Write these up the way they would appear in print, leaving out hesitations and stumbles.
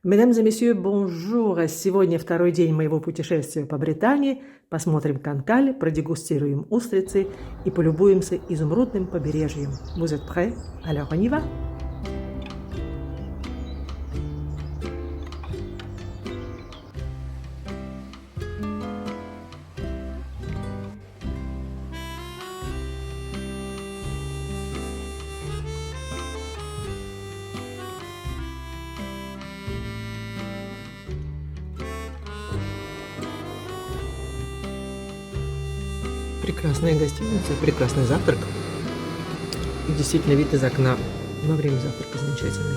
Mesdames et messieurs, bonjour! Сегодня второй день моего путешествия по Британии. Посмотрим Канкаль, продегустируем устрицы и полюбуемся изумрудным побережьем. Vous êtes prêts? Alors on y va! Прекрасная гостиница, прекрасный завтрак. И действительно вид из окна во время завтрака замечательный.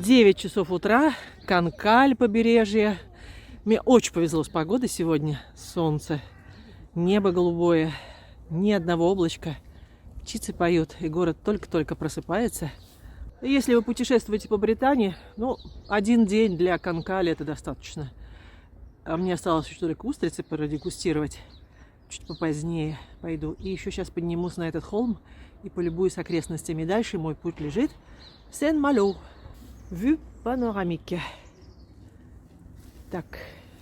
Девять часов утра, Канкаль, побережье. Мне очень повезло с погодой сегодня. Солнце, небо голубое, ни одного облачка. Птицы поют, и город только-только просыпается. Если вы путешествуете по Британии, один день для Канкаля это достаточно. А мне осталось еще только устрицы продегустировать. Чуть попозднее пойду. И еще сейчас поднимусь на этот холм и полюбуюсь окрестностями. Дальше мой путь лежит в Сен-Мало. Vue panoramique. Так,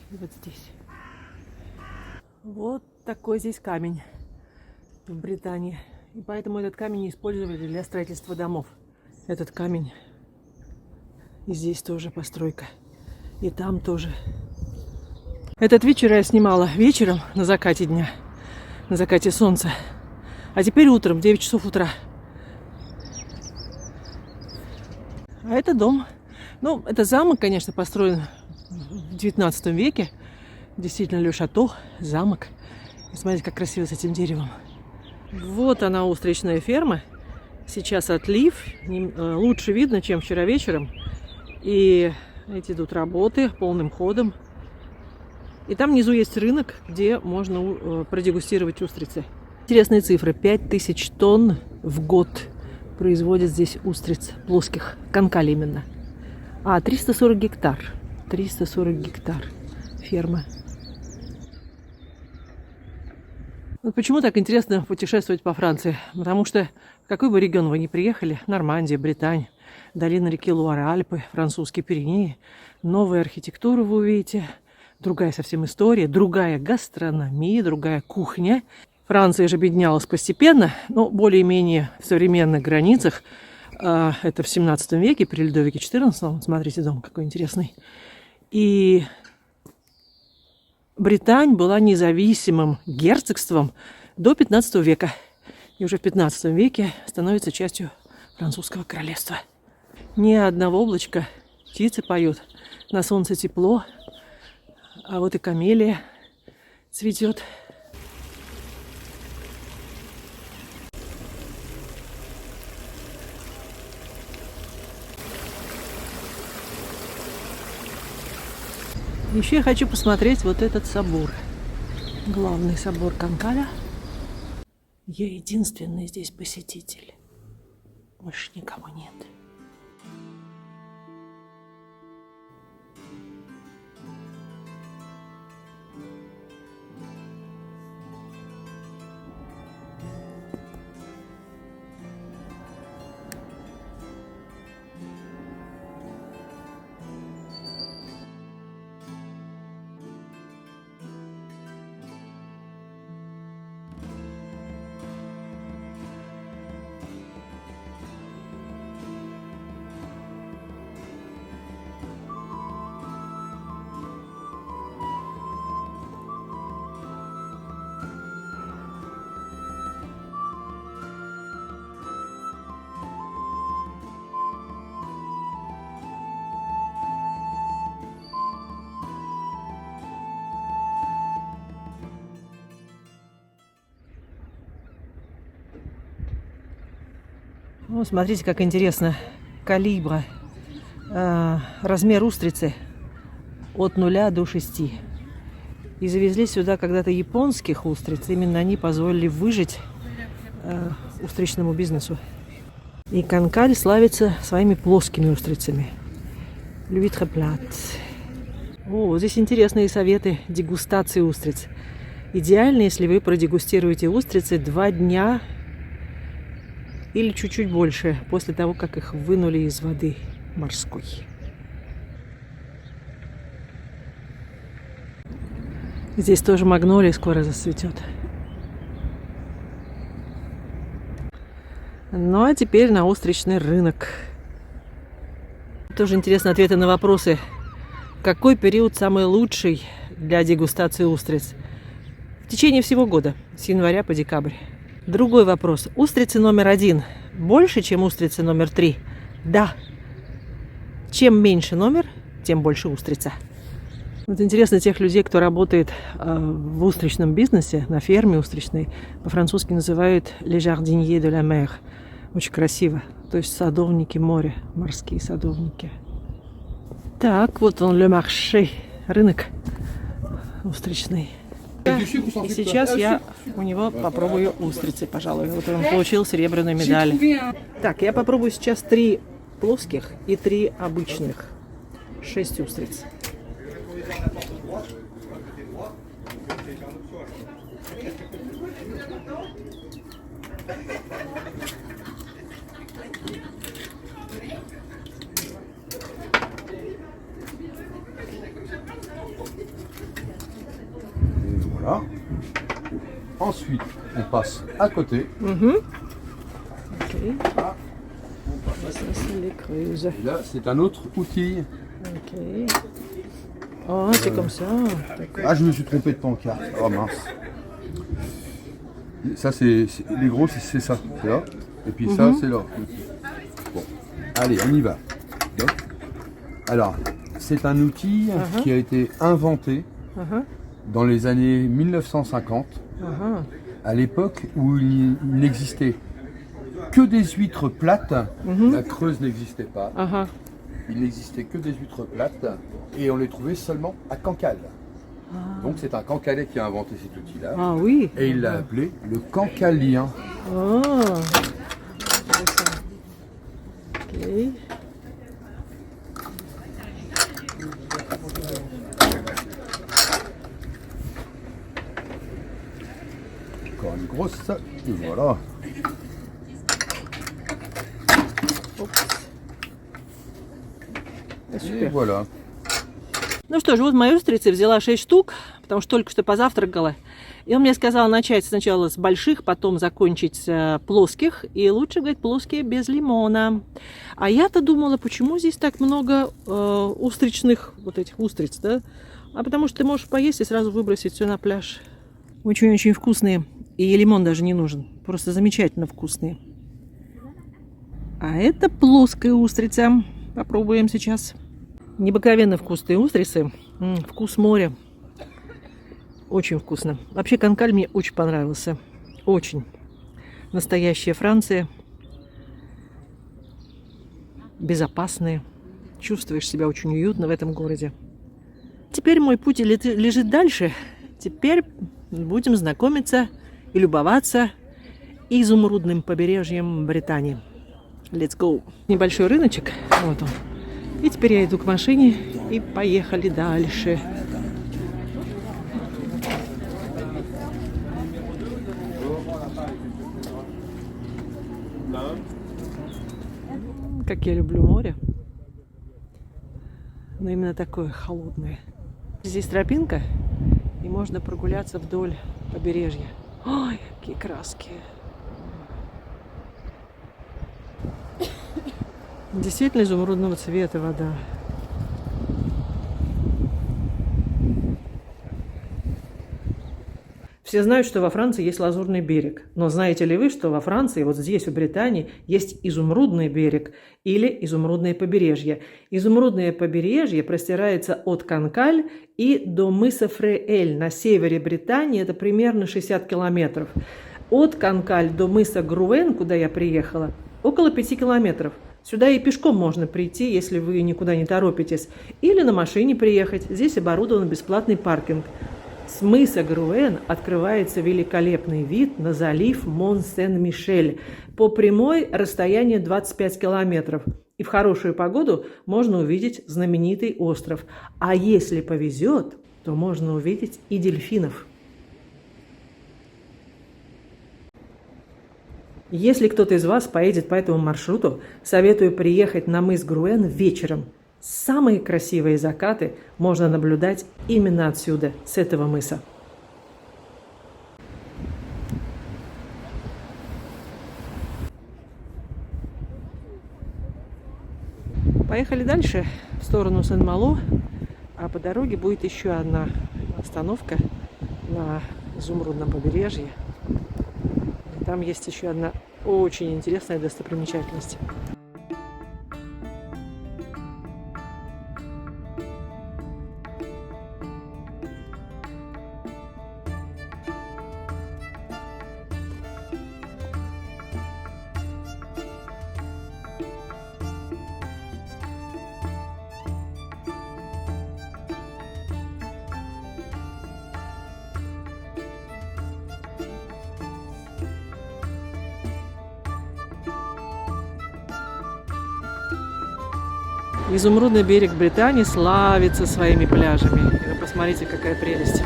вот здесь. Вот такой здесь камень в Британии. И поэтому этот камень использовали для строительства домов. Этот камень. И здесь тоже постройка. И там тоже. Этот вечер я снимала вечером на закате дня. На закате солнца. А теперь утром, 9 часов утра. А это дом. Это замок, конечно, построен в 19 веке. Действительно, Ле Шато, замок. И смотрите, как красиво с этим деревом. Вот она, устричная ферма. Сейчас отлив. Лучше видно, чем вчера вечером. И эти идут работы полным ходом. И там внизу есть рынок, где можно продегустировать устрицы. Интересные цифры. 5000 тонн в год производят здесь устриц плоских. Канкаль именно. 340 гектар. 340 гектар ферма. Почему так интересно путешествовать по Франции? Потому что в какой бы регион вы ни приехали, Нормандия, Британь, долина реки Луара, Альпы, французские Пиренеи, новую архитектуру вы увидите, другая совсем история, другая гастрономия, другая кухня. Франция же объединялась постепенно, но более-менее в современных границах. Это в 17 веке, при Людовике XIV. Смотрите, дом какой интересный. И Британь была независимым герцогством до 15 века. И уже в 15 веке становится частью французского королевства. Ни одного облачка, птицы поют, на солнце тепло, а вот и камелия цветет. Еще я хочу посмотреть вот этот собор. Главный собор Канкаля. Я единственный здесь посетитель. Больше никого нет. Смотрите, как интересно. Калибра. Размер устрицы от 0 до 6. И завезли сюда когда-то японских устриц. Именно они позволили выжить устричному бизнесу. И Канкаль славится своими плоскими устрицами. Le vitre plate. О, здесь интересные советы дегустации устриц. Идеально, если вы продегустируете устрицы 2 дня или чуть-чуть больше после того, как их вынули из воды морской. Здесь тоже магнолия скоро зацветет. Ну а теперь на устричный рынок. Тоже интересно ответы на вопросы. Какой период самый лучший для дегустации устриц? В течение всего года, с января по декабрь. Другой вопрос. Устрицы номер 1 больше, чем устрицы номер 3? Да. Чем меньше номер, тем больше устрица. Вот интересно тех людей, кто работает в устричном бизнесе, на ферме устричной, по-французски называют les jardiniers de la mer. Очень красиво. То есть садовники моря, морские садовники. Так, вот он, le marché, рынок устричный. И сейчас я у него попробую устрицы, пожалуй. Вот он получил серебряную медаль. Так, я попробую сейчас 3 плоских и 3 обычных. 6 устриц. Voilà. Ensuite, on passe à côté. Ok. Ah, Ça, c'est les creuses. et là, c'est un autre outil. Ok. Oh, c'est comme ça. Ah, je me suis trompé de pancarte. Oh mince. Ça, les gros, c'est ça. C'est là. Et puis ça, c'est là. Bon. Allez, on y va. Donc, alors, c'est un outil qui a été inventé dans les années 1950, à l'époque où il n'existait que des huîtres plates. La creuse n'existait pas. Il n'existait que des huîtres plates et on les trouvait seulement à Cancale. Donc c'est un Cancalais qui a inventé cet outil-là. Ah oui. Et il l'a appelé le cancalien. Oh. Ok. Encore une grosse, et voilà. Et voilà. Ну что ж, вот мои устрицы взяла 6 штук, потому что только что позавтракала. И он мне сказал начать сначала с больших, потом закончить с плоских. И лучше, говорит, плоские без лимона. А я-то думала, почему здесь так много устричных, вот этих устриц, да? А потому что ты можешь поесть и сразу выбросить все на пляж. Очень-очень вкусные. И лимон даже не нужен. Просто замечательно вкусные. А это плоская устрица. Попробуем сейчас. Необыкновенно вкусные устрицы. Вкус моря. Очень вкусно. Вообще Канкаль мне очень понравился. Очень. Настоящая Франция. Безопасная. Чувствуешь себя очень уютно в этом городе. Теперь мой путь лежит дальше. Теперь будем знакомиться и любоваться изумрудным побережьем Британии. Let's go. Небольшой рыночек. Вот он. И теперь я иду к машине и поехали дальше. Как я люблю море. Но именно такое холодное. Здесь тропинка, и можно прогуляться вдоль побережья. Ой, какие краски. Действительно изумрудного цвета вода. Все знают, что во Франции есть Лазурный берег. Но знаете ли вы, что во Франции, вот здесь, в Британии, есть Изумрудный берег или Изумрудное побережье? Изумрудное побережье простирается от Канкаль и до мыса Фреэль на севере Британии. Это примерно 60 километров. От Канкаль до мыса Груэн, куда я приехала, около 5 километров. Сюда и пешком можно прийти, если вы никуда не торопитесь. Или на машине приехать. Здесь оборудован бесплатный паркинг. С мыса Груэн открывается великолепный вид на залив Мон-Сен-Мишель. По прямой расстояние 25 километров. И в хорошую погоду можно увидеть знаменитый остров. А если повезет, то можно увидеть и дельфинов. Если кто-то из вас поедет по этому маршруту, советую приехать на мыс Груэн вечером. Самые красивые закаты можно наблюдать именно отсюда, с этого мыса. Поехали дальше, в сторону Сен-Мало, а по дороге будет еще одна остановка на Изумрудном побережье. Там есть еще одна очень интересная достопримечательность. Изумрудный берег Британии славится своими пляжами. И вы посмотрите, какая прелесть.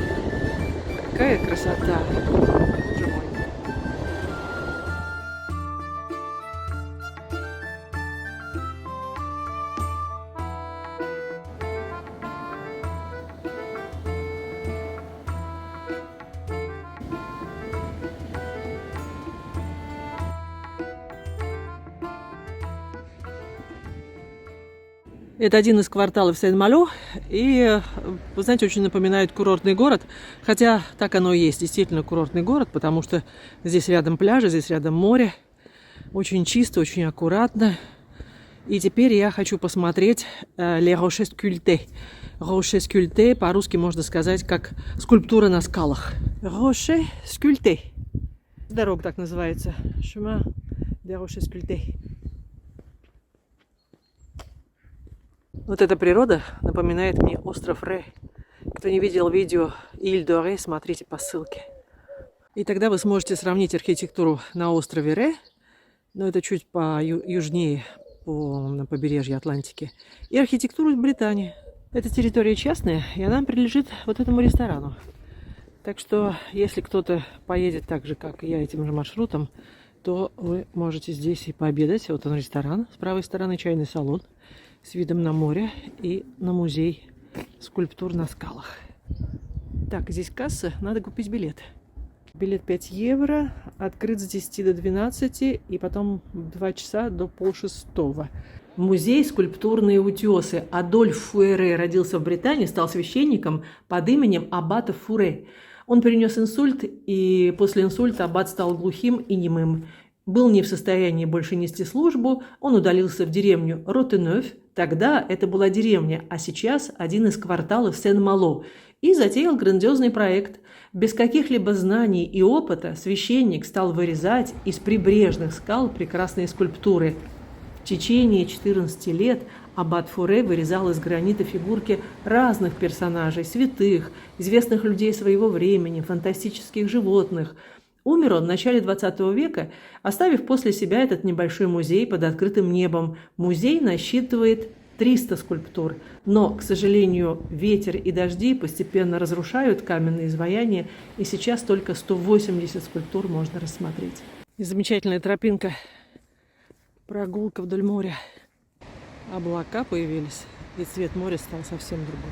Какая красота. Боже мой. Это один из кварталов Сен-Мало, и, вы знаете, очень напоминает курортный город, хотя так оно и есть, действительно курортный город, потому что здесь рядом пляжи, здесь рядом море, очень чисто, очень аккуратно. И теперь я хочу посмотреть Les Rochers Sculptés. Rochers Sculptés по-русски можно сказать как скульптура на скалах. Rochers Sculptés. Дорога так называется. Chemin des Rochers Sculptés. Вот эта природа напоминает мне остров Рэ. Кто не видел видео Иль-де-Рэ, смотрите по ссылке. И тогда вы сможете сравнить архитектуру на острове Рэ, но это чуть по южнее, на побережье Атлантики, и архитектуру в Британии. Эта территория частная, и она принадлежит вот этому ресторану. Так что, если кто-то поедет так же, как и я, этим же маршрутом, то вы можете здесь и пообедать. Вот он ресторан, с правой стороны чайный салон с видом на море и на музей скульптур на скалах. Так, здесь касса, надо купить билет. Билет 5 евро, открыт с 10 до 12 и потом 2 часа до полшестого. Музей «Скульптурные утесы». Адольф Фуэре родился в Британии, стал священником под именем аббата Фуре. Он перенес инсульт, и после инсульта аббат стал глухим и немым. Был не в состоянии больше нести службу, он удалился в деревню Ротенёв. Тогда это была деревня, а сейчас один из кварталов Сен-Мало. И затеял грандиозный проект. Без каких-либо знаний и опыта священник стал вырезать из прибрежных скал прекрасные скульптуры. В течение 14 лет аббат Фуре вырезал из гранита фигурки разных персонажей, святых, известных людей своего времени, фантастических животных. Умер он в начале 20 века, оставив после себя этот небольшой музей под открытым небом. Музей насчитывает 300 скульптур, но, к сожалению, ветер и дожди постепенно разрушают каменные изваяния, и сейчас только 180 скульптур можно рассмотреть. И замечательная тропинка, прогулка вдоль моря. Облака появились, и цвет моря стал совсем другой.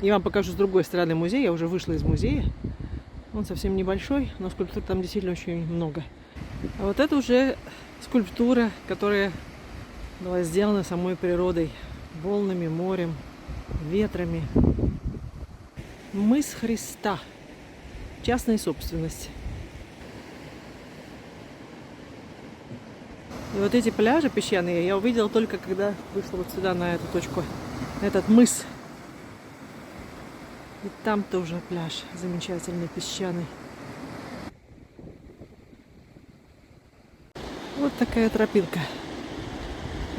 Я вам покажу с другой стороны музея, я уже вышла из музея. Он совсем небольшой, но скульптур там действительно очень много. А вот это уже скульптура, которая была сделана самой природой, волнами, морем, ветрами. Мыс Христа. Частная собственность. И вот эти пляжи песчаные я увидела только когда вышла вот сюда, на эту точку, на этот мыс. И там тоже пляж замечательный, песчаный. Вот такая тропинка.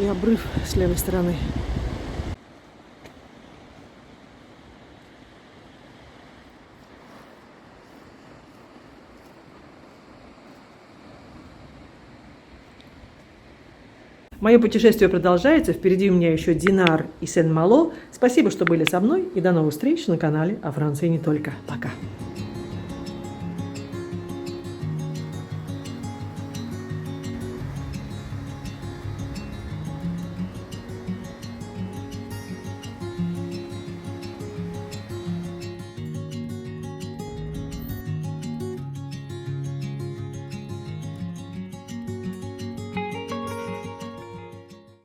И обрыв с левой стороны. Мое путешествие продолжается. Впереди у меня еще Динар и Сен-Мало. Спасибо, что были со мной. И до новых встреч на канале о Франции не только. Пока.